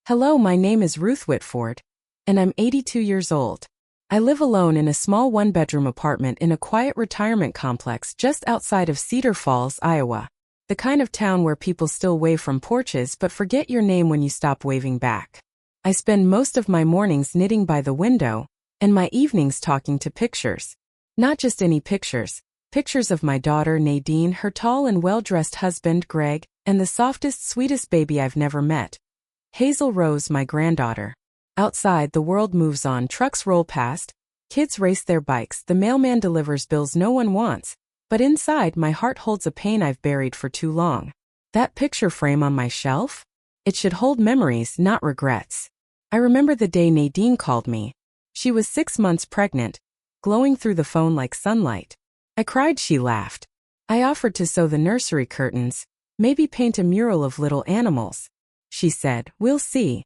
Hello, my name is Ruth Whitford, and I'm 82 years old. I live alone in a small one-bedroom apartment in a quiet retirement complex just outside of Cedar Falls, Iowa. The kind of town where people still wave from porches but forget your name when you stop waving back. I spend most of my mornings knitting by the window, and my evenings talking to pictures. Not just any pictures. Pictures of my daughter Nadine, her tall and well-dressed husband Greg, and the softest, sweetest baby I've never met. Hazel Rose, my granddaughter. Outside, the world moves on, trucks roll past, kids race their bikes, the mailman delivers bills no one wants. But inside, my heart holds a pain I've buried for too long. That picture frame on my shelf? It should hold memories, not regrets. I remember the day Nadine called me. She was 6 months pregnant, glowing through the phone like sunlight. I cried, she laughed. I offered to sew the nursery curtains, maybe paint a mural of little animals. She said, "We'll see."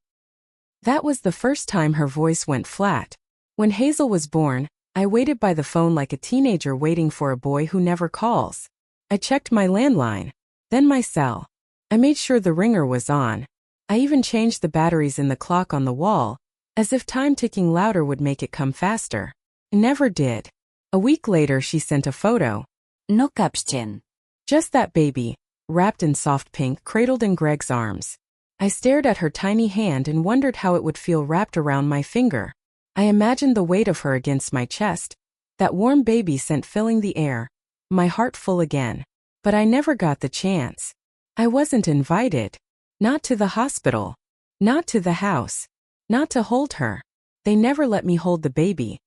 That was the first time her voice went flat. When Hazel was born, I waited by the phone like a teenager waiting for a boy who never calls. I checked my landline, then my cell. I made sure the ringer was on. I even changed the batteries in the clock on the wall, as if time ticking louder would make it come faster. It never did. A week later, she sent a photo. No caption. Just that baby, wrapped in soft pink, cradled in Greg's arms. I stared at her tiny hand and wondered how it would feel wrapped around my finger. I imagined the weight of her against my chest, that warm baby scent filling the air, my heart full again. But I never got the chance. I wasn't invited. Not to the hospital. Not to the house. Not to hold her. They never let me hold the baby.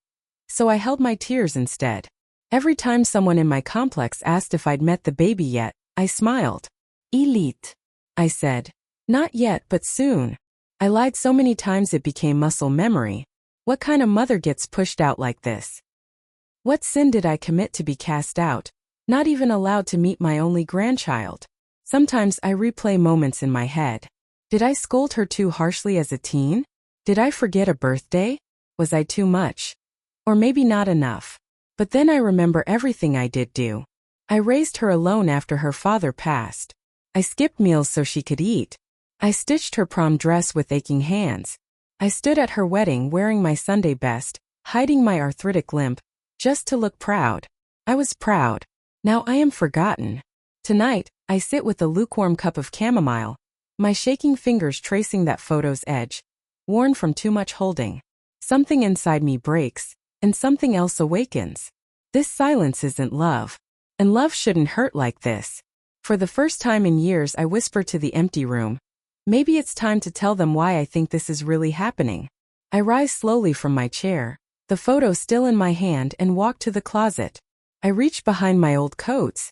So I held my tears instead. Every time someone in my complex asked if I'd met the baby yet, I smiled. "Elite," I said. "Not yet, but soon." I lied so many times it became muscle memory. What kind of mother gets pushed out like this? What sin did I commit to be cast out, not even allowed to meet my only grandchild? Sometimes I replay moments in my head. Did I scold her too harshly as a teen? Did I forget a birthday? Was I too much? Or maybe not enough. But then I remember everything I did do. I raised her alone after her father passed. I skipped meals so she could eat. I stitched her prom dress with aching hands. I stood at her wedding wearing my Sunday best, hiding my arthritic limp, just to look proud. I was proud. Now I am forgotten. Tonight, I sit with a lukewarm cup of chamomile, my shaking fingers tracing that photo's edge, worn from too much holding. Something inside me breaks, and something else awakens. This silence isn't love. And love shouldn't hurt like this. For the first time in years, I whisper to the empty room. Maybe it's time to tell them why I think this is really happening. I rise slowly from my chair, the photo still in my hand, and walk to the closet. I reach behind my old coats.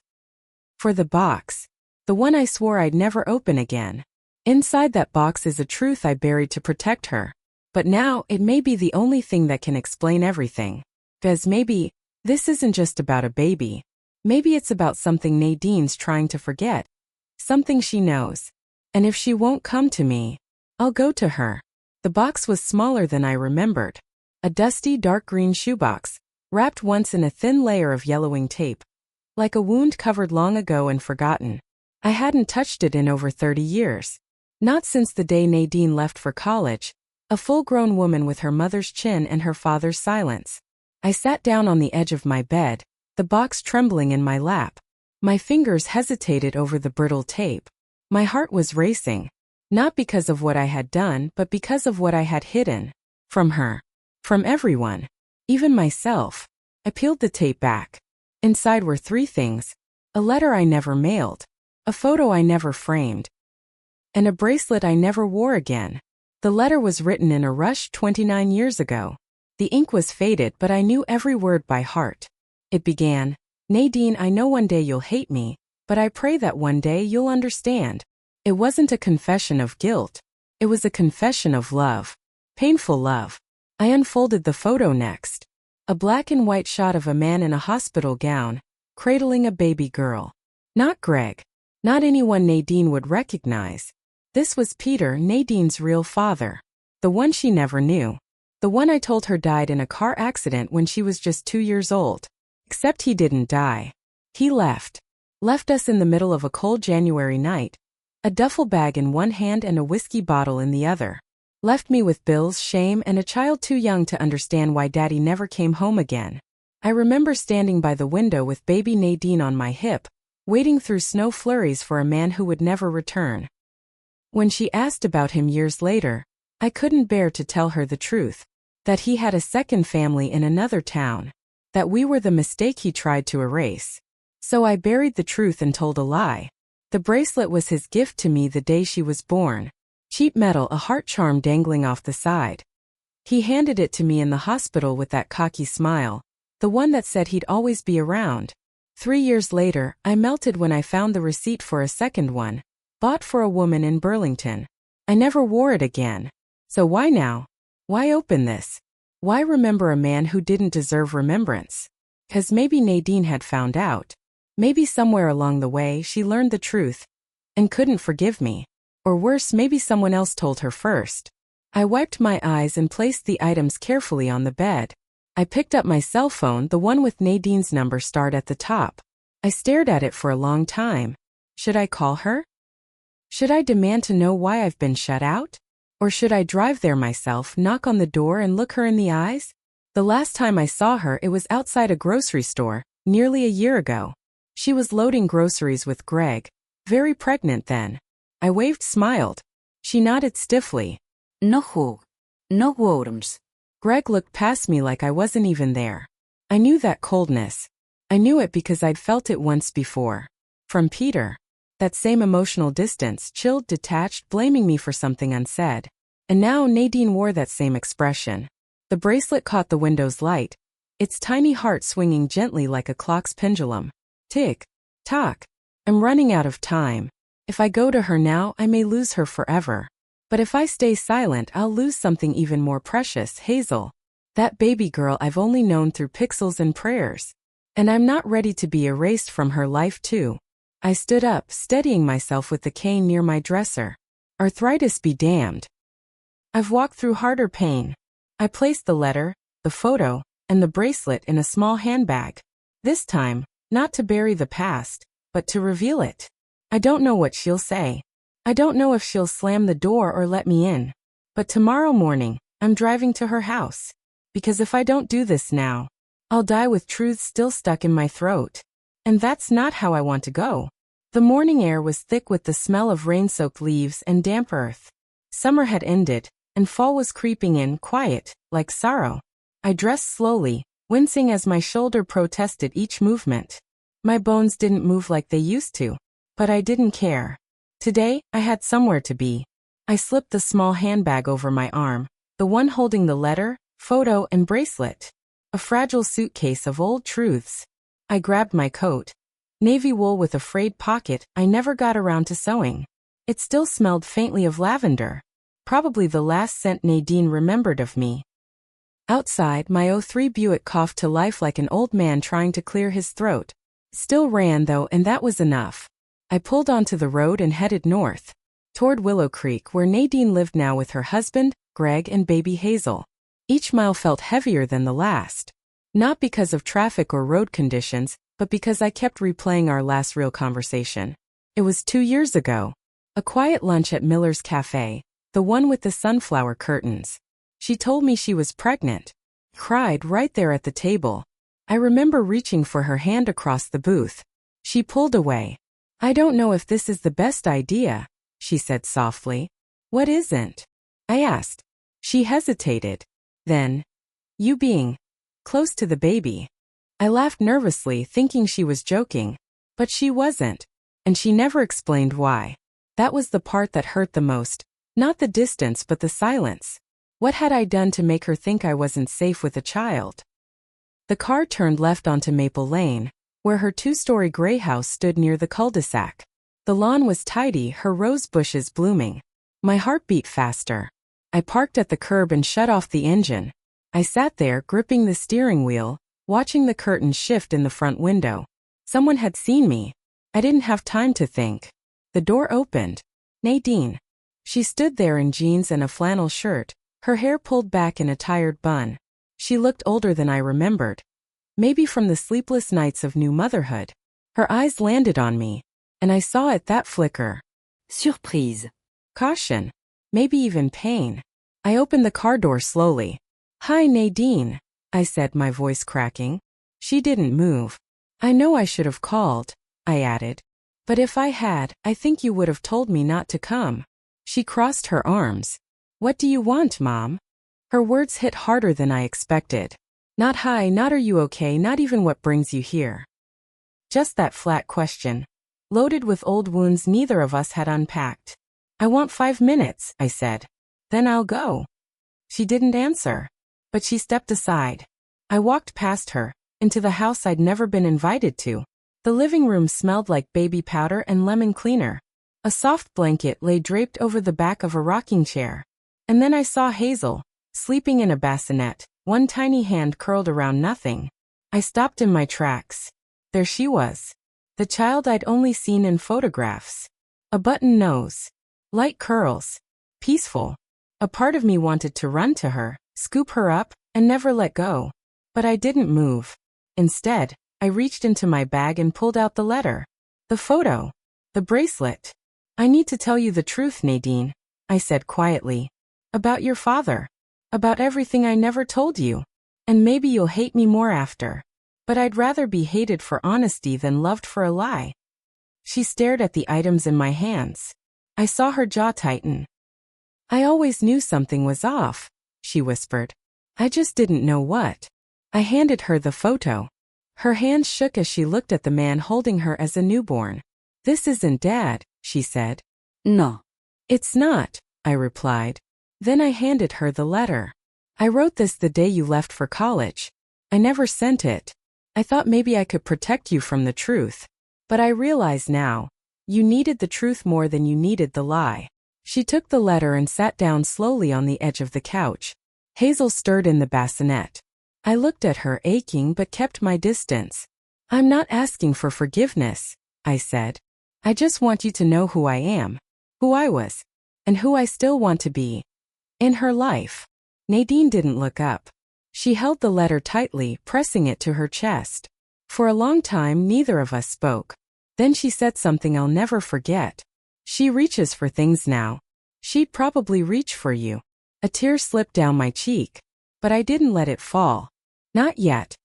For the box. The one I swore I'd never open again. Inside that box is a truth I buried to protect her. But now, it may be the only thing that can explain everything. Because maybe, this isn't just about a baby. Maybe it's about something Nadine's trying to forget. Something she knows. And if she won't come to me, I'll go to her. The box was smaller than I remembered. A dusty dark green shoebox, wrapped once in a thin layer of yellowing tape. Like a wound covered long ago and forgotten. I hadn't touched it in over 30 years. Not since the day Nadine left for college, a full-grown woman with her mother's chin and her father's silence. I sat down on the edge of my bed, the box trembling in my lap. My fingers hesitated over the brittle tape. My heart was racing, not because of what I had done, but because of what I had hidden. From her. From everyone. Even myself. I peeled the tape back. Inside were 3 things. A letter I never mailed. A photo I never framed. And a bracelet I never wore again. The letter was written in a rush 29 years ago. The ink was faded, but I knew every word by heart. It began, "Nadine, I know one day you'll hate me, but I pray that one day you'll understand." It wasn't a confession of guilt. It was a confession of love. Painful love. I unfolded the photo next. A black and white shot of a man in a hospital gown, cradling a baby girl. Not Greg. Not anyone Nadine would recognize. This was Peter, Nadine's real father. The one she never knew. The one I told her died in a car accident when she was just 2 years old. Except he didn't die. He left. Left us in the middle of a cold January night, a duffel bag in one hand and a whiskey bottle in the other. Left me with bills, shame, and a child too young to understand why Daddy never came home again. I remember standing by the window with baby Nadine on my hip, waiting through snow flurries for a man who would never return. When she asked about him years later, I couldn't bear to tell her the truth, that he had a second family in another town, that we were the mistake he tried to erase. So I buried the truth and told a lie. The bracelet was his gift to me the day she was born. Cheap metal, a heart charm dangling off the side. He handed it to me in the hospital with that cocky smile, the one that said he'd always be around. 3 years later, I melted when I found the receipt for a second one, bought for a woman in Burlington. I never wore it again. So why now? Why open this? Why remember a man who didn't deserve remembrance? 'Cause maybe Nadine had found out. Maybe somewhere along the way she learned the truth and couldn't forgive me. Or worse, maybe someone else told her first. I wiped my eyes and placed the items carefully on the bed. I picked up my cell phone, the one with Nadine's number starred at the top. I stared at it for a long time. Should I call her? Should I demand to know why I've been shut out? Or should I drive there myself, knock on the door and look her in the eyes? The last time I saw her, it was outside a grocery store, nearly a year ago. She was loading groceries with Greg, very pregnant then. I waved, smiled. She nodded stiffly. No hug. No worms. Greg looked past me like I wasn't even there. I knew that coldness. I knew it because I'd felt it once before. From Peter. That same emotional distance, chilled, detached, blaming me for something unsaid. And now Nadine wore that same expression. The bracelet caught the window's light, its tiny heart swinging gently like a clock's pendulum. Tick, tock. I'm running out of time. If I go to her now, I may lose her forever. But if I stay silent, I'll lose something even more precious, Hazel. That baby girl I've only known through pixels and prayers. And I'm not ready to be erased from her life too. I stood up, steadying myself with the cane near my dresser. Arthritis be damned. I've walked through harder pain. I placed the letter, the photo, and the bracelet in a small handbag. This time, not to bury the past, but to reveal it. I don't know what she'll say. I don't know if she'll slam the door or let me in. But tomorrow morning, I'm driving to her house. Because if I don't do this now, I'll die with truths still stuck in my throat. And that's not how I want to go. The morning air was thick with the smell of rain-soaked leaves and damp earth. Summer had ended, and fall was creeping in, quiet, like sorrow. I dressed slowly, wincing as my shoulder protested each movement. My bones didn't move like they used to. But I didn't care. Today, I had somewhere to be. I slipped the small handbag over my arm, the one holding the letter, photo, and bracelet. A fragile suitcase of old truths. I grabbed my coat. Navy wool with a frayed pocket I never got around to sewing. It still smelled faintly of lavender. Probably the last scent Nadine remembered of me. Outside, my '03 Buick coughed to life like an old man trying to clear his throat. Still ran though, and that was enough. I pulled onto the road and headed north, toward Willow Creek, where Nadine lived now with her husband, Greg, and baby Hazel. Each mile felt heavier than the last. Not because of traffic or road conditions, but because I kept replaying our last real conversation. It was 2 years ago. A quiet lunch at Miller's Cafe, the one with the sunflower curtains. She told me she was pregnant. Cried right there at the table. I remember reaching for her hand across the booth. She pulled away. I don't know if this is the best idea, she said softly. What isn't? I asked. She hesitated. Then, you being close to the baby. I laughed nervously, thinking she was joking. But she wasn't. And she never explained why. That was the part that hurt the most. Not the distance, but the silence. What had I done to make her think I wasn't safe with a child? The car turned left onto Maple Lane, where her 2-story gray house stood near the cul-de-sac. The lawn was tidy, her rose bushes blooming. My heart beat faster. I parked at the curb and shut off the engine. I sat there, gripping the steering wheel, watching the curtains shift in the front window. Someone had seen me. I didn't have time to think. The door opened. Nadine. She stood there in jeans and a flannel shirt, her hair pulled back in a tired bun. She looked older than I remembered. Maybe from the sleepless nights of new motherhood. Her eyes landed on me, and I saw at that flicker. Surprise. Caution. Maybe even pain. I opened the car door slowly. "Hi, Nadine," I said, my voice cracking. She didn't move. "I know I should have called," I added. "But if I had, I think you would have told me not to come." She crossed her arms. "What do you want, Mom?" Her words hit harder than I expected. Not hi, not are you okay, not even what brings you here. Just that flat question, loaded with old wounds neither of us had unpacked. "I want 5 minutes," I said. "Then I'll go." She didn't answer, but she stepped aside. I walked past her, into the house I'd never been invited to. The living room smelled like baby powder and lemon cleaner. A soft blanket lay draped over the back of a rocking chair. And then I saw Hazel, sleeping in a bassinet, one tiny hand curled around nothing. I stopped in my tracks. There she was. The child I'd only seen in photographs. A button nose. Light curls. Peaceful. A part of me wanted to run to her, scoop her up, and never let go. But I didn't move. Instead, I reached into my bag and pulled out the letter. The photo. The bracelet. "I need to tell you the truth, Nadine," I said quietly. "About your father. About everything I never told you. And maybe you'll hate me more after. But I'd rather be hated for honesty than loved for a lie." She stared at the items in my hands. I saw her jaw tighten. "I always knew something was off," she whispered. "I just didn't know what." I handed her the photo. Her hands shook as she looked at the man holding her as a newborn. "This isn't Dad," she said. No. "It's not," I replied. Then I handed her the letter. "I wrote this the day you left for college. I never sent it. I thought maybe I could protect you from the truth. But I realize now, you needed the truth more than you needed the lie." She took the letter and sat down slowly on the edge of the couch. Hazel stirred in the bassinet. I looked at her, aching, but kept my distance. "I'm not asking for forgiveness," I said. "I just want you to know who I am, who I was, and who I still want to be. In her life." Nadine didn't look up. She held the letter tightly, pressing it to her chest. For a long time, neither of us spoke. Then she said something I'll never forget. "She reaches for things now. She'd probably reach for you." A tear slipped down my cheek, but I didn't let it fall. Not yet.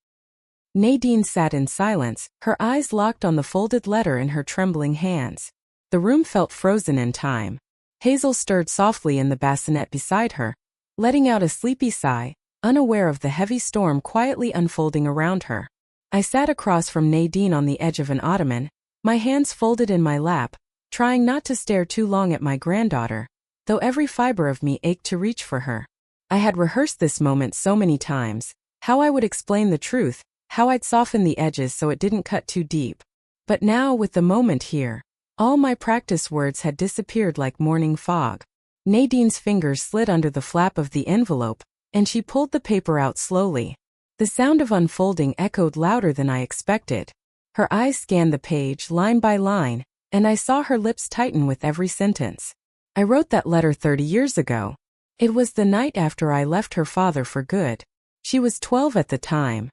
Nadine sat in silence, her eyes locked on the folded letter in her trembling hands. The room felt frozen in time. Hazel stirred softly in the bassinet beside her, letting out a sleepy sigh, unaware of the heavy storm quietly unfolding around her. I sat across from Nadine on the edge of an ottoman, my hands folded in my lap, trying not to stare too long at my granddaughter, though every fiber of me ached to reach for her. I had rehearsed this moment so many times, how I would explain the truth, how I'd soften the edges so it didn't cut too deep. But now, with the moment here, all my practice words had disappeared like morning fog. Nadine's fingers slid under the flap of the envelope, and she pulled the paper out slowly. The sound of unfolding echoed louder than I expected. Her eyes scanned the page line by line, and I saw her lips tighten with every sentence. "I wrote that letter 30 years ago. It was the night after I left her father for good. She was 12 at the time.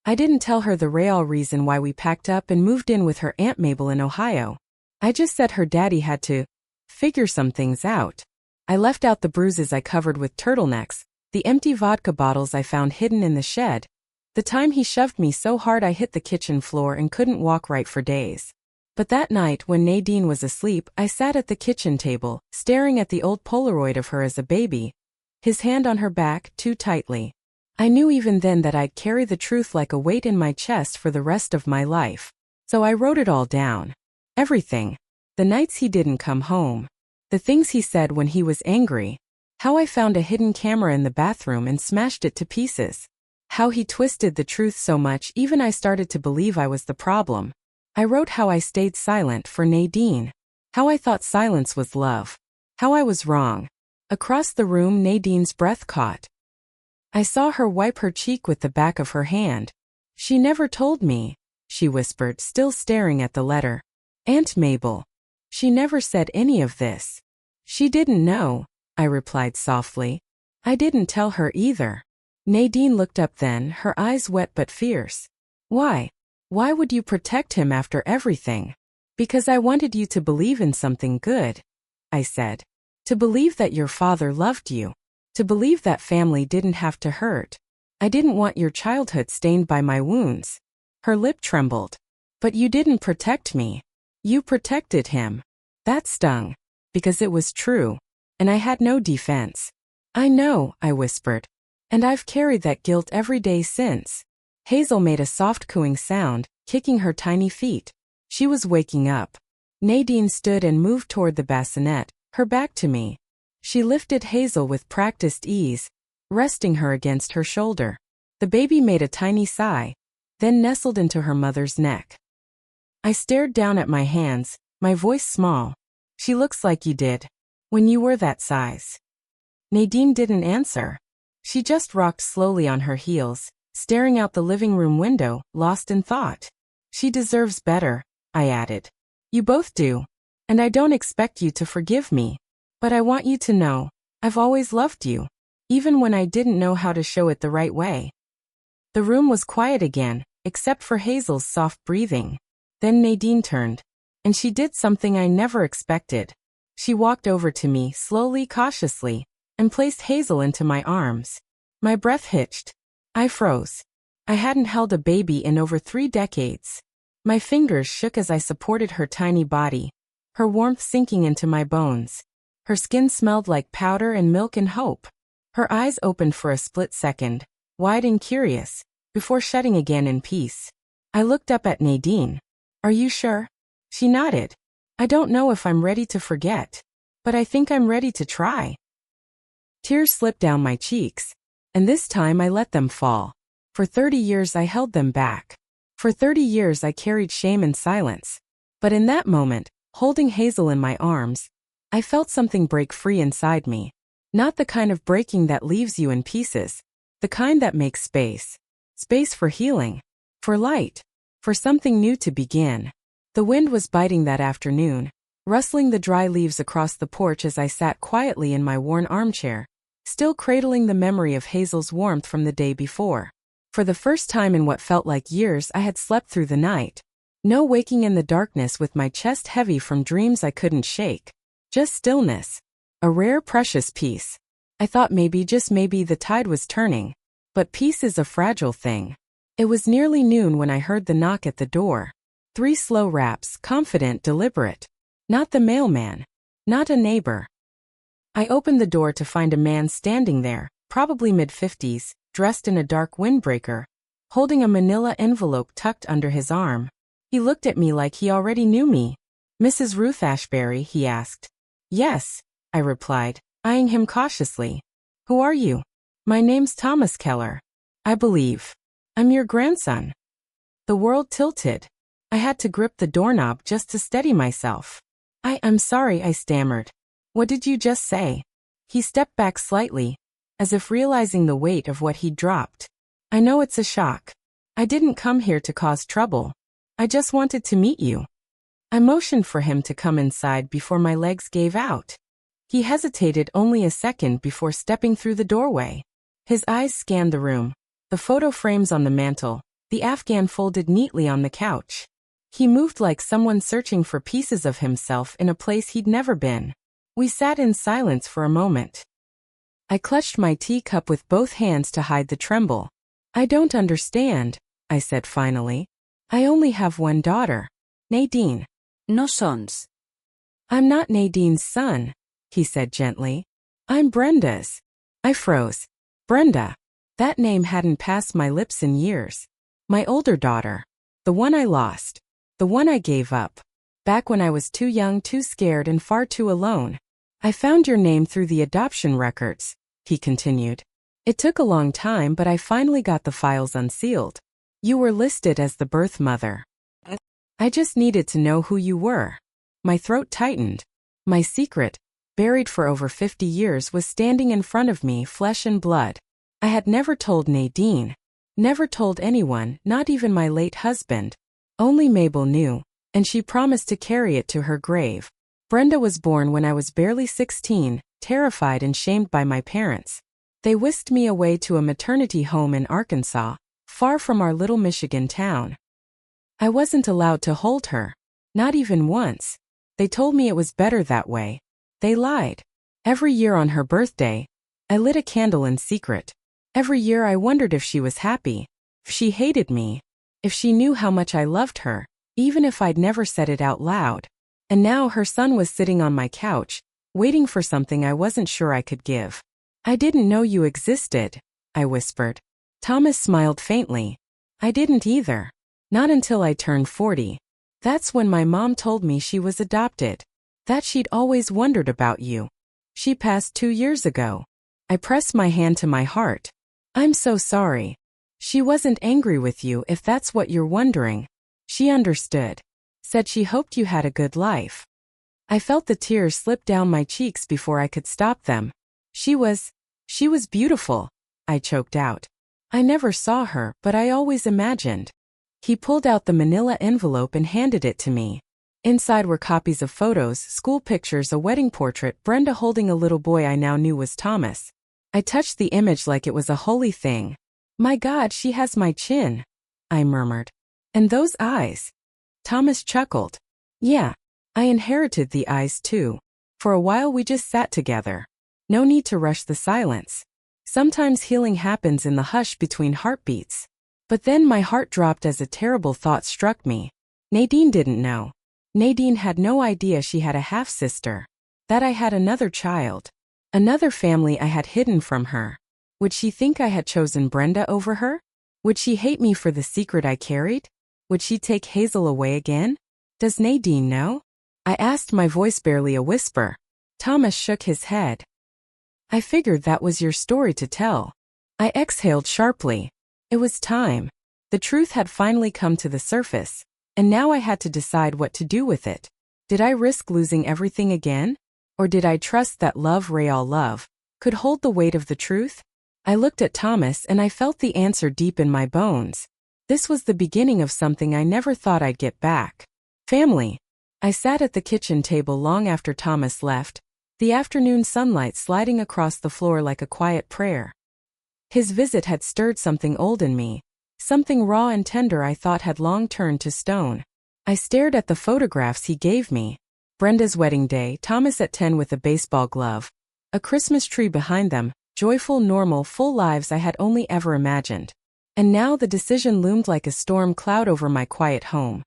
I didn't tell her the real reason why we packed up and moved in with her Aunt Mabel in Ohio. I just said her daddy had to figure some things out. I left out the bruises I covered with turtlenecks, the empty vodka bottles I found hidden in the shed, the time he shoved me so hard I hit the kitchen floor and couldn't walk right for days. But that night, when Nadine was asleep, I sat at the kitchen table, staring at the old Polaroid of her as a baby, his hand on her back, too tightly. I knew even then that I'd carry the truth like a weight in my chest for the rest of my life. So I wrote it all down. Everything. The nights he didn't come home. The things he said when he was angry. How I found a hidden camera in the bathroom and smashed it to pieces. How he twisted the truth so much even I started to believe I was the problem. I wrote how I stayed silent for Nadine. How I thought silence was love. How I was wrong. Across the room, Nadine's breath caught. I saw her wipe her cheek with the back of her hand. "She never told me," she whispered, still staring at the letter. "Aunt Mabel. She never said any of this." "She didn't know," I replied softly. "I didn't tell her either." Nadine looked up then, her eyes wet but fierce. "Why? Why would you protect him after everything?" "Because I wanted you to believe in something good," I said. "To believe that your father loved you." To believe that family didn't have to hurt. I didn't want your childhood stained by my wounds. Her lip trembled. But you didn't protect me. You protected him. That stung. Because it was true. And I had no defense. I know, I whispered. And I've carried that guilt every day since. Hazel made a soft cooing sound, kicking her tiny feet. She was waking up. Nadine stood and moved toward the bassinet, her back to me. She lifted Hazel with practiced ease, resting her against her shoulder. The baby made a tiny sigh, then nestled into her mother's neck. I stared down at my hands, my voice small. She looks like you did. When you were that size. Nadine didn't answer. She just rocked slowly on her heels, staring out the living room window, lost in thought. She deserves better, I added. You both do. And I don't expect you to forgive me. But I want you to know, I've always loved you. Even when I didn't know how to show it the right way. The room was quiet again, except for Hazel's soft breathing. Then Nadine turned. And she did something I never expected. She walked over to me, slowly, cautiously, and placed Hazel into my arms. My breath hitched. I froze. I hadn't held a baby in over 3 decades. My fingers shook as I supported her tiny body, her warmth sinking into my bones. Her skin smelled like powder and milk and hope. Her eyes opened for a split second, wide and curious, before shutting again in peace. I looked up at Nadine. Are you sure? She nodded. I don't know if I'm ready to forget, but I think I'm ready to try. Tears slipped down my cheeks, and this time I let them fall. For 30 years I held them back. For 30 years I carried shame in silence. But in that moment, holding Hazel in my arms, I felt something break free inside me. Not the kind of breaking that leaves you in pieces. The kind that makes space. Space for healing. For light. For something new to begin. The wind was biting that afternoon, rustling the dry leaves across the porch as I sat quietly in my worn armchair, still cradling the memory of Hazel's warmth from the day before. For the first time in what felt like years, I had slept through the night. No waking in the darkness with my chest heavy from dreams I couldn't shake. Just stillness. A rare, precious peace. I thought maybe, just maybe, the tide was turning. But peace is a fragile thing. It was nearly noon when I heard the knock at the door. 3 slow raps, confident, deliberate. Not the mailman. Not a neighbor. I opened the door to find a man standing there, probably mid-50s, dressed in a dark windbreaker, holding a manila envelope tucked under his arm. He looked at me like he already knew me. Mrs. Ruth Ashbury, he asked. Yes, I replied, eyeing him cautiously. Who are you? My name's Thomas Keller. I believe. I'm your grandson. The world tilted. I had to grip the doorknob just to steady myself. I'm sorry, I stammered. What did you just say? He stepped back slightly, as if realizing the weight of what he'd dropped. I know it's a shock. I didn't come here to cause trouble. I just wanted to meet you. I motioned for him to come inside before my legs gave out. He hesitated only a second before stepping through the doorway. His eyes scanned the room, the photo frames on the mantel, the Afghan folded neatly on the couch. He moved like someone searching for pieces of himself in a place he'd never been. We sat in silence for a moment. I clutched my teacup with both hands to hide the tremble. I don't understand, I said finally. I only have one daughter. Nadine. No sons. I'm not Nadine's son, he said gently. I'm Brenda's. I froze. Brenda. That name hadn't passed my lips in years. My older daughter. The one I lost. The one I gave up. Back when I was too young, too scared, and far too alone. I found your name through the adoption records, he continued. It took a long time, but I finally got the files unsealed. You were listed as the birth mother. I just needed to know who you were. My throat tightened. My secret, buried for over 50 years, was standing in front of me, flesh and blood. I had never told Nadine. Never told anyone, not even my late husband. Only Mabel knew, and she promised to carry it to her grave. Brenda was born when I was barely 16, terrified and shamed by my parents. They whisked me away to a maternity home in Arkansas, far from our little Michigan town. I wasn't allowed to hold her. Not even once. They told me it was better that way. They lied. Every year on her birthday, I lit a candle in secret. Every year I wondered if she was happy, if she hated me, if she knew how much I loved her, even if I'd never said it out loud. And now her son was sitting on my couch, waiting for something I wasn't sure I could give. I didn't know you existed, I whispered. Thomas smiled faintly. I didn't either. Not until I turned 40. That's when my mom told me she was adopted. That she'd always wondered about you. She passed 2 years ago. I pressed my hand to my heart. I'm so sorry. She wasn't angry with you if that's what you're wondering. She understood. Said she hoped you had a good life. I felt the tears slip down my cheeks before I could stop them. She was beautiful, I choked out. I never saw her, but I always imagined. He pulled out the manila envelope and handed it to me. Inside were copies of photos, school pictures, a wedding portrait, Brenda holding a little boy I now knew was Thomas. I touched the image like it was a holy thing. My God, she has my chin, I murmured. And those eyes. Thomas chuckled. Yeah, I inherited the eyes too. For a while we just sat together. No need to rush the silence. Sometimes healing happens in the hush between heartbeats. But then my heart dropped as a terrible thought struck me. Nadine didn't know. Nadine had no idea she had a half-sister. That I had another child. Another family I had hidden from her. Would she think I had chosen Brenda over her? Would she hate me for the secret I carried? Would she take Hazel away again? Does Nadine know? I asked, my voice barely a whisper. Thomas shook his head. I figured that was your story to tell. I exhaled sharply. It was time. The truth had finally come to the surface, and now I had to decide what to do with it. Did I risk losing everything again? Or did I trust that love, real love, could hold the weight of the truth? I looked at Thomas and I felt the answer deep in my bones. This was the beginning of something I never thought I'd get back. Family. I sat at the kitchen table long after Thomas left, the afternoon sunlight sliding across the floor like a quiet prayer. His visit had stirred something old in me, something raw and tender I thought had long turned to stone. I stared at the photographs he gave me. Brenda's wedding day, Thomas at 10 with a baseball glove, a Christmas tree behind them, joyful, normal, full lives I had only ever imagined. And now the decision loomed like a storm cloud over my quiet home.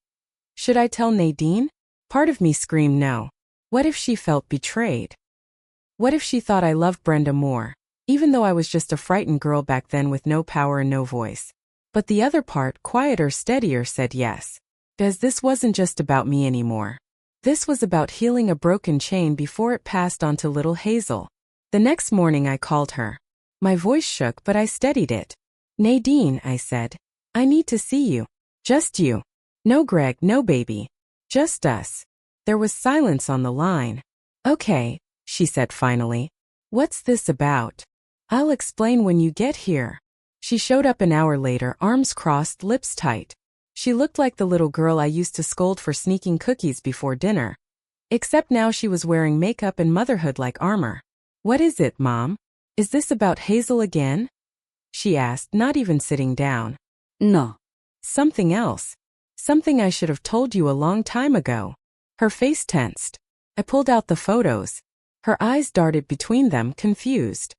Should I tell Nadine? Part of me screamed no. What if she felt betrayed? What if she thought I loved Brenda more, even though I was just a frightened girl back then with no power and no voice? But the other part, quieter, steadier, said yes. Because this wasn't just about me anymore. This was about healing a broken chain before it passed on to little Hazel. The next morning I called her. My voice shook, but I steadied it. Nadine, I said. I need to see you. Just you. No Greg, no baby. Just us. There was silence on the line. Okay, she said finally. What's this about? I'll explain when you get here. She showed up an hour later, arms crossed, lips tight. She looked like the little girl I used to scold for sneaking cookies before dinner. Except now she was wearing makeup and motherhood like armor. What is it, Mom? Is this about Hazel again? She asked, not even sitting down. No. Something else. Something I should have told you a long time ago. Her face tensed. I pulled out the photos. Her eyes darted between them, confused.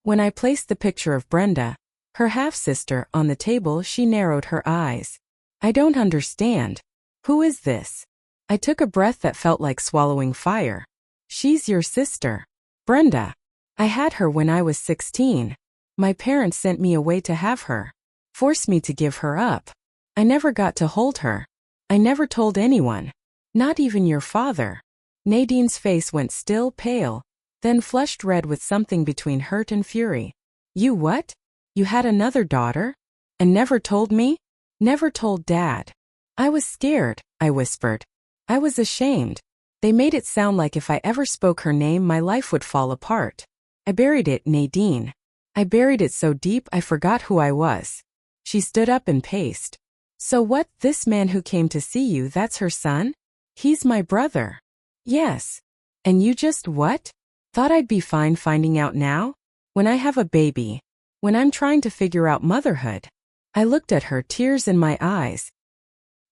When I placed the picture of Brenda, her half-sister, on the table, she narrowed her eyes. I don't understand. Who is this? I took a breath that felt like swallowing fire. She's your sister. Brenda. I had her when I was 16. My parents sent me away to have her. Forced me to give her up. I never got to hold her. I never told anyone. Not even your father. Nadine's face went still, pale, then flushed red with something between hurt and fury. You what? You had another daughter? And never told me? Never told Dad. I was scared, I whispered. I was ashamed. They made it sound like if I ever spoke her name my life would fall apart. I buried it, Nadine. I buried it so deep I forgot who I was. She stood up and paced. So what, this man who came to see you, that's her son? He's my brother. Yes. And you just what? Thought I'd be fine finding out now? When I have a baby. When I'm trying to figure out motherhood. I looked at her, tears in my eyes.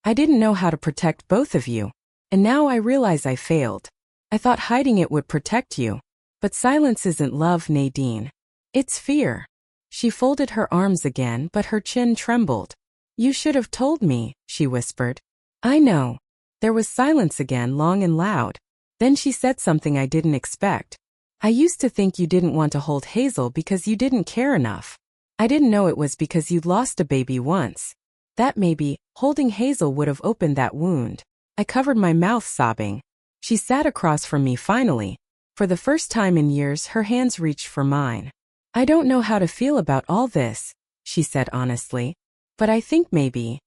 I didn't know how to protect both of you. And now I realize I failed. I thought hiding it would protect you. But silence isn't love, Nadine. It's fear. She folded her arms again, but her chin trembled. You should have told me, she whispered. I know. There was silence again, long and loud. Then she said something I didn't expect. I used to think you didn't want to hold Hazel because you didn't care enough. I didn't know it was because you'd lost a baby once. That maybe, holding Hazel would have opened that wound. I covered my mouth, sobbing. She sat across from me finally. For the first time in years, her hands reached for mine. I don't know how to feel about all this, she said honestly. But I think maybe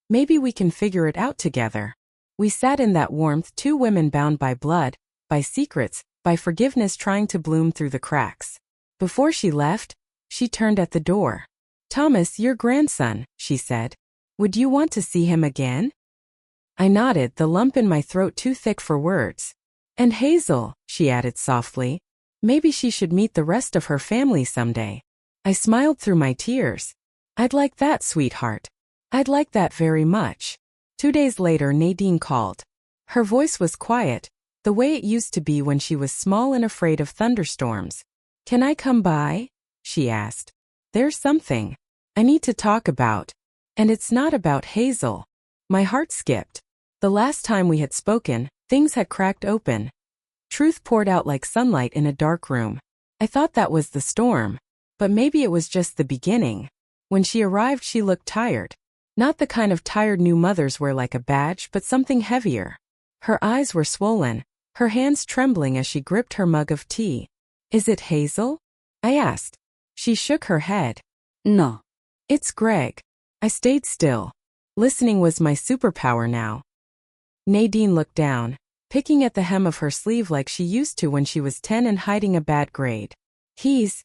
we can figure it out together. We sat in that warmth, two women bound by blood, by secrets, by forgiveness trying to bloom through the cracks. Before she left, she turned at the door. Thomas, your grandson, she said. Would you want to see him again? I nodded, the lump in my throat too thick for words. And Hazel, she added softly. Maybe she should meet the rest of her family someday. I smiled through my tears. I'd like that, sweetheart. I'd like that very much. 2 days later, Nadine called. Her voice was quiet, the way it used to be when she was small and afraid of thunderstorms. Can I come by? She asked. There's something I need to talk about. And it's not about Hazel. My heart skipped. The last time we had spoken, things had cracked open. Truth poured out like sunlight in a dark room. I thought that was the storm. But maybe it was just the beginning. When she arrived, she looked tired. Not the kind of tired new mothers wear like a badge, but something heavier. Her eyes were swollen, her hands trembling as she gripped her mug of tea. Is it Hazel? I asked. She shook her head. No. It's Greg. I stayed still. Listening was my superpower now. Nadine looked down, picking at the hem of her sleeve like she used to when she was 10 and hiding a bad grade. He's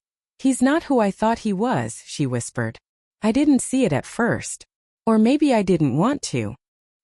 not who I thought he was, she whispered. I didn't see it at first. Or maybe I didn't want to.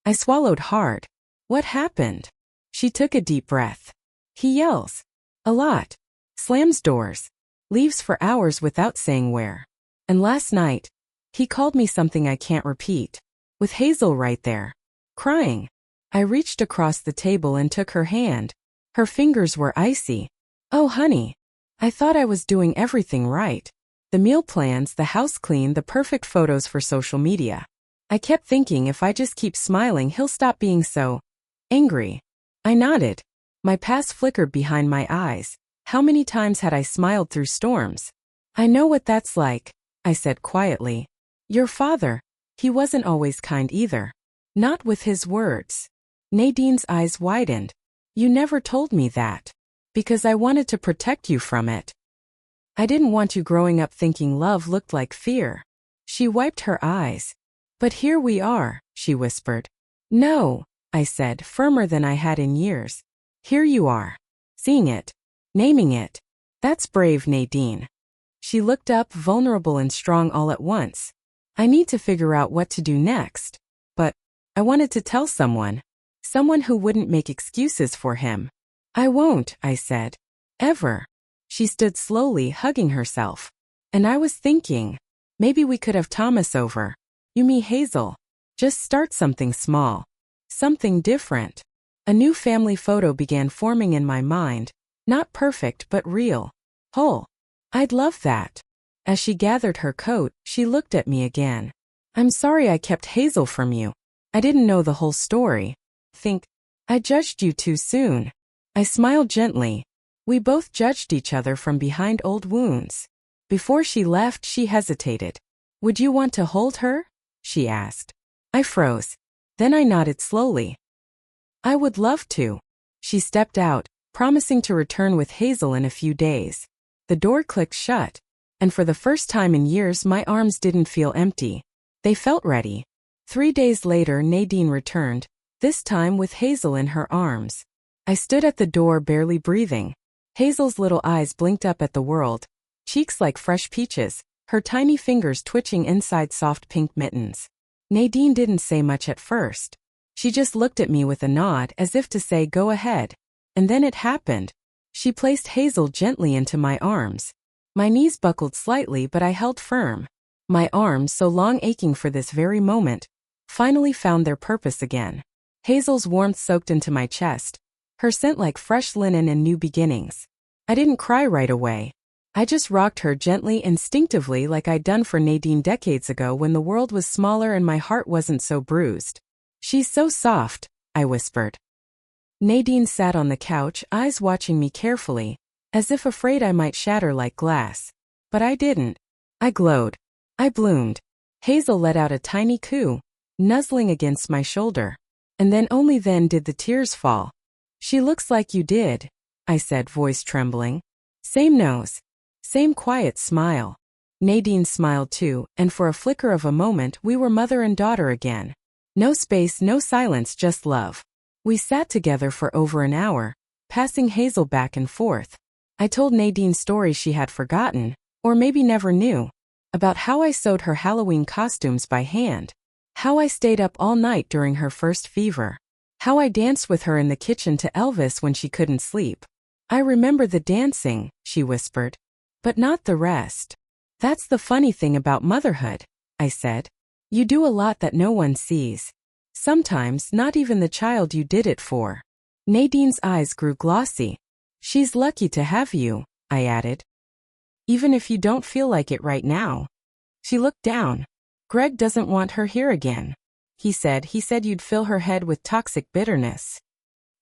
I swallowed hard. What happened? She took a deep breath. He yells. A lot. Slams doors. Leaves for hours without saying where. And last night, he called me something I can't repeat. With Hazel right there. Crying. I reached across the table and took her hand. Her fingers were icy. Oh, honey. I thought I was doing everything right. The meal plans, the house clean, the perfect photos for social media. I kept thinking if I just keep smiling, he'll stop being so angry. I nodded. My past flickered behind my eyes. How many times had I smiled through storms? I know what that's like, I said quietly. Your father, he wasn't always kind either. Not with his words. Nadine's eyes widened. You never told me that. Because I wanted to protect you from it. I didn't want you growing up thinking love looked like fear. She wiped her eyes. But here we are, she whispered. No, I said, firmer than I had in years. Here you are. Seeing it. Naming it. That's brave, Nadine. She looked up, vulnerable and strong all at once. I need to figure out what to do next. But I wanted to tell someone. Someone who wouldn't make excuses for him. I won't, I said. Ever. She stood slowly, hugging herself. And I was thinking, maybe we could have Thomas over. You mean Hazel. Just start something small. Something different. A new family photo began forming in my mind. Not perfect, but real. Whole. I'd love that. As she gathered her coat, she looked at me again. I'm sorry I kept Hazel from you. I didn't know the whole story. Think I judged you too soon. I smiled gently. We both judged each other from behind old wounds. Before she left, she hesitated. Would you want to hold her? She asked. I froze. Then I nodded slowly. I would love to. She stepped out, promising to return with Hazel in a few days. The door clicked shut, and for the first time in years my arms didn't feel empty. They felt ready. 3 days later, Nadine returned, this time with Hazel in her arms. I stood at the door, barely breathing. Hazel's little eyes blinked up at the world, cheeks like fresh peaches, her tiny fingers twitching inside soft pink mittens. Nadine didn't say much at first. She just looked at me with a nod as if to say go ahead. And then it happened. She placed Hazel gently into my arms. My knees buckled slightly, but I held firm. My arms, so long aching for this very moment, finally found their purpose again. Hazel's warmth soaked into my chest, her scent like fresh linen and new beginnings. I didn't cry right away. I just rocked her gently, instinctively, like I'd done for Nadine decades ago when the world was smaller and my heart wasn't so bruised. "She's so soft," I whispered. Nadine sat on the couch, eyes watching me carefully, as if afraid I might shatter like glass. But I didn't. I glowed. I bloomed. Hazel let out a tiny coo, nuzzling against my shoulder. And then, only then, did the tears fall. "She looks like you did," I said, voice trembling. "Same nose. Same quiet smile." Nadine smiled too, and for a flicker of a moment we were mother and daughter again. No space, no silence, just love. We sat together for over an hour, passing Hazel back and forth. I told Nadine stories she had forgotten, or maybe never knew, about how I sewed her Halloween costumes by hand, how I stayed up all night during her first fever, how I danced with her in the kitchen to Elvis when she couldn't sleep. "I remember the dancing," she whispered, "but not the rest." "That's the funny thing about motherhood," I said. "You do a lot that no one sees. Sometimes not even the child you did it for." Nadine's eyes grew glossy. "She's lucky to have you," I added. "Even if you don't feel like it right now." She looked down. "Greg doesn't want her here again. He said you'd fill her head with toxic bitterness."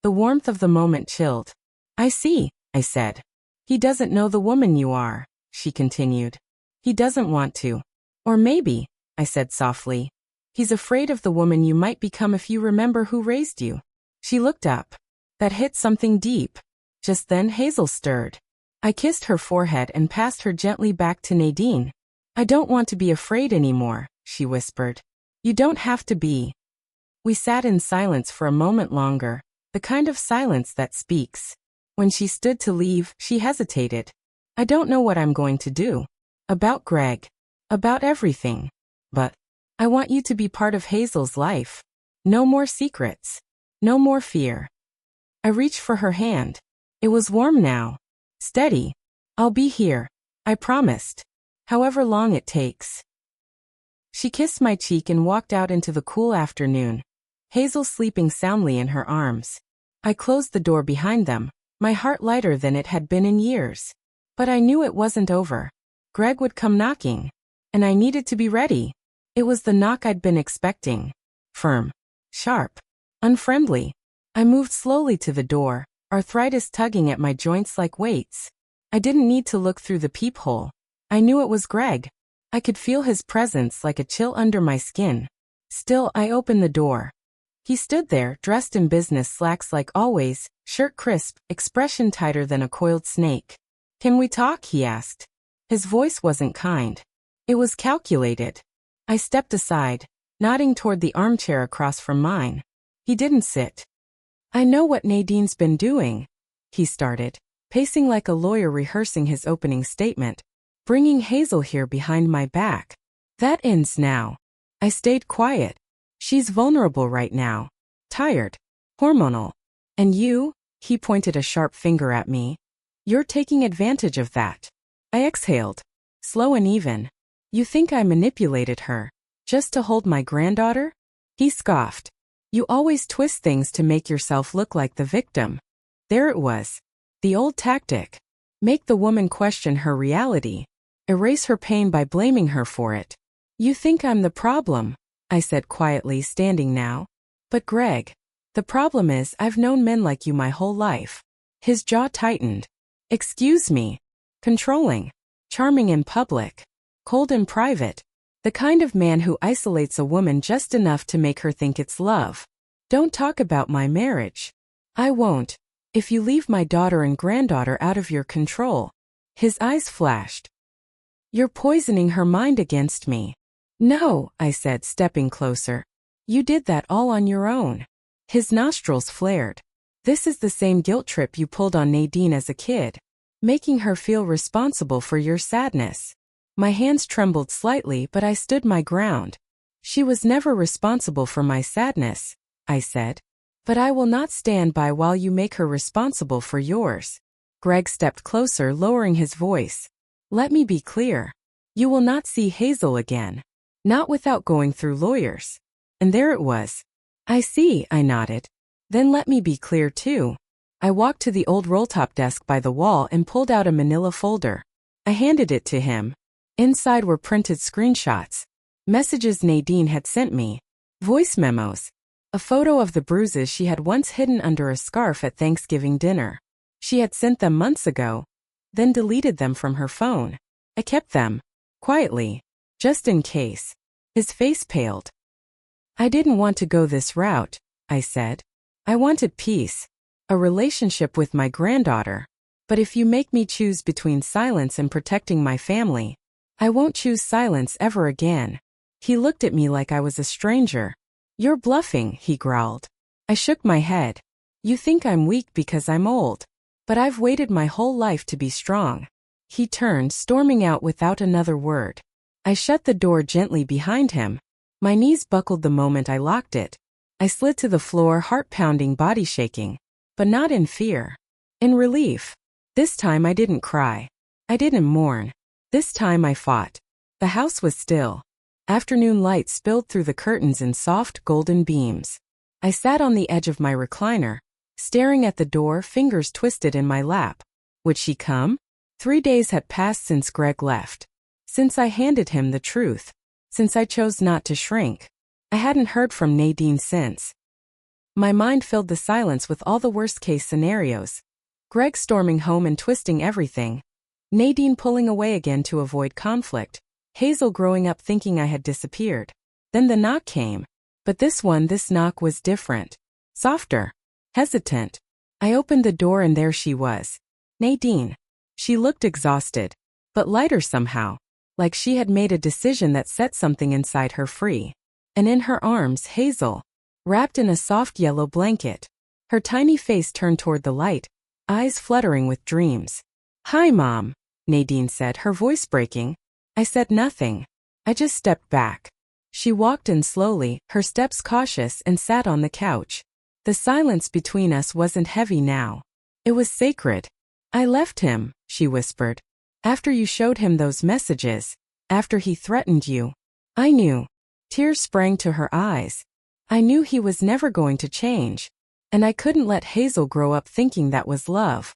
The warmth of the moment chilled. "I see," I said. "He doesn't know the woman you are," she continued. "He doesn't want to. Or maybe," I said softly, "he's afraid of the woman you might become if you remember who raised you." She looked up. That hit something deep. Just then Hazel stirred. I kissed her forehead and passed her gently back to Nadine. "I don't want to be afraid anymore," she whispered. "You don't have to be." We sat in silence for a moment longer, the kind of silence that speaks. When she stood to leave, she hesitated. "I don't know what I'm going to do. About Greg. About everything. But I want you to be part of Hazel's life. No more secrets. No more fear." I reached for her hand. It was warm now. "Steady. I'll be here. I promised. However long it takes." She kissed my cheek and walked out into the cool afternoon, Hazel sleeping soundly in her arms. I closed the door behind them, my heart lighter than it had been in years. But I knew it wasn't over. Greg would come knocking, and I needed to be ready. It was the knock I'd been expecting. Firm. Sharp. Unfriendly. I moved slowly to the door, arthritis tugging at my joints like weights. I didn't need to look through the peephole. I knew it was Greg. I could feel his presence like a chill under my skin. Still, I opened the door. He stood there, dressed in business slacks like always, shirt crisp, expression tighter than a coiled snake. "Can we talk?" he asked. His voice wasn't kind. It was calculated. I stepped aside, nodding toward the armchair across from mine. He didn't sit. "I know what Nadine's been doing," he started, pacing like a lawyer rehearsing his opening statement. "Bringing Hazel here behind my back. That ends now." I stayed quiet. "She's vulnerable right now. Tired. Hormonal. And you," he pointed a sharp finger at me, "you're taking advantage of that." I exhaled. Slow and even. "You think I manipulated her, just to hold my granddaughter?" He scoffed. "You always twist things to make yourself look like the victim." There it was. The old tactic. Make the woman question her reality. Erase her pain by blaming her for it. "You think I'm the problem," I said quietly, standing now. "But Greg, the problem is I've known men like you my whole life." His jaw tightened. "Excuse me. Controlling. Charming in public. Cold in private. The kind of man who isolates a woman just enough to make her think it's love. Don't talk about my marriage. I won't, if you leave my daughter and granddaughter out of your control." His eyes flashed. "You're poisoning her mind against me." "No," I said, stepping closer. "You did that all on your own." His nostrils flared. "This is the same guilt trip you pulled on Nadine as a kid, making her feel responsible for your sadness." My hands trembled slightly, but I stood my ground. "She was never responsible for my sadness," I said. "But I will not stand by while you make her responsible for yours." Greg stepped closer, lowering his voice. "Let me be clear. You will not see Hazel again. Not without going through lawyers." And there it was. "I see," I nodded. "Then let me be clear too. I walked to the old rolltop desk by the wall and pulled out a manila folder. I handed it to him. Inside were printed screenshots. Messages Nadine had sent me. Voice memos. A photo of the bruises she had once hidden under a scarf at Thanksgiving dinner. She had sent them months ago, then deleted them from her phone. I kept them, quietly, just in case. His face paled. I didn't want to go this route, I said. I wanted peace, a relationship with my granddaughter. But if you make me choose between silence and protecting my family, I won't choose silence ever again. He looked at me like I was a stranger. You're bluffing, he growled. I shook my head. You think I'm weak because I'm old. But I've waited my whole life to be strong. He turned, storming out without another word. I shut the door gently behind him. My knees buckled the moment I locked it. I slid to the floor, heart pounding, body shaking. But not in fear. In relief. This time I didn't cry. I didn't mourn. This time I fought. The house was still. Afternoon light spilled through the curtains in soft, golden beams. I sat on the edge of my recliner, staring at the door, fingers twisted in my lap. Would she come? 3 days had passed since Greg left. Since I handed him the truth. Since I chose not to shrink. I hadn't heard from Nadine since. My mind filled the silence with all the worst-case scenarios. Greg storming home and twisting everything. Nadine pulling away again to avoid conflict. Hazel growing up thinking I had disappeared. Then the knock came. But this knock was different. Softer. Hesitant. I opened the door and there she was. Nadine. She looked exhausted. But lighter somehow. Like she had made a decision that set something inside her free. And in her arms, Hazel. Wrapped in a soft yellow blanket. Her tiny face turned toward the light. Eyes fluttering with dreams. Hi, Mom, Nadine said, her voice breaking. I said nothing. I just stepped back. She walked in slowly, her steps cautious, and sat on the couch. The silence between us wasn't heavy now. It was sacred. I left him, she whispered. After you showed him those messages. After he threatened you. I knew. Tears sprang to her eyes. I knew he was never going to change. And I couldn't let Hazel grow up thinking that was love.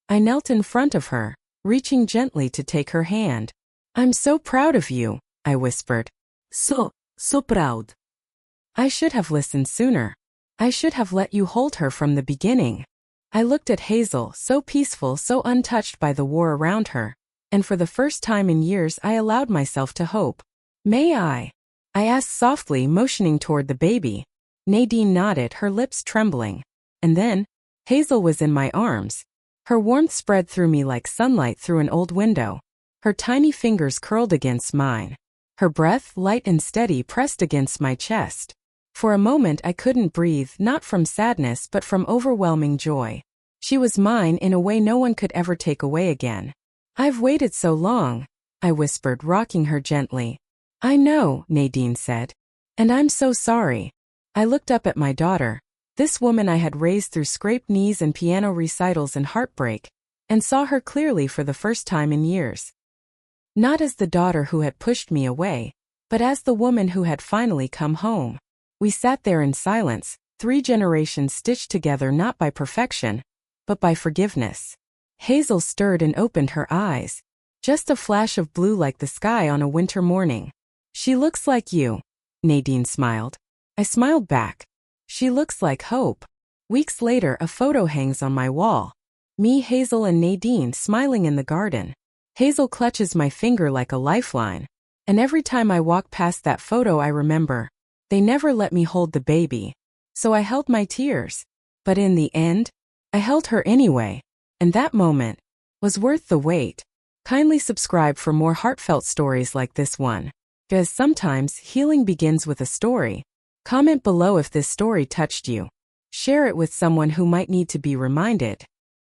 I knelt in front of her, reaching gently to take her hand. I'm so proud of you, I whispered. So proud. I should have listened sooner. I should have let you hold her from the beginning. I looked at Hazel, so peaceful, so untouched by the war around her. And for the first time in years I allowed myself to hope. May I? I asked softly, motioning toward the baby. Nadine nodded, her lips trembling. And then, Hazel was in my arms. Her warmth spread through me like sunlight through an old window. Her tiny fingers curled against mine. Her breath, light and steady, pressed against my chest. For a moment I couldn't breathe, not from sadness but from overwhelming joy. She was mine in a way no one could ever take away again. I've waited so long, I whispered, rocking her gently. I know, Nadine said. And I'm so sorry. I looked up at my daughter, this woman I had raised through scraped knees and piano recitals and heartbreak, and saw her clearly for the first time in years. Not as the daughter who had pushed me away, but as the woman who had finally come home. We sat there in silence, 3 generations stitched together not by perfection, but by forgiveness. Hazel stirred and opened her eyes. Just a flash of blue like the sky on a winter morning. She looks like you, Nadine smiled. I smiled back. She looks like hope. Weeks later, a photo hangs on my wall. Me, Hazel, and Nadine smiling in the garden. Hazel clutches my finger like a lifeline. And every time I walk past that photo I remember. They never let me hold the baby. So I held my tears. But in the end, I held her anyway. And that moment was worth the wait. Kindly subscribe for more heartfelt stories like this one. Because sometimes healing begins with a story. Comment below if this story touched you. Share it with someone who might need to be reminded.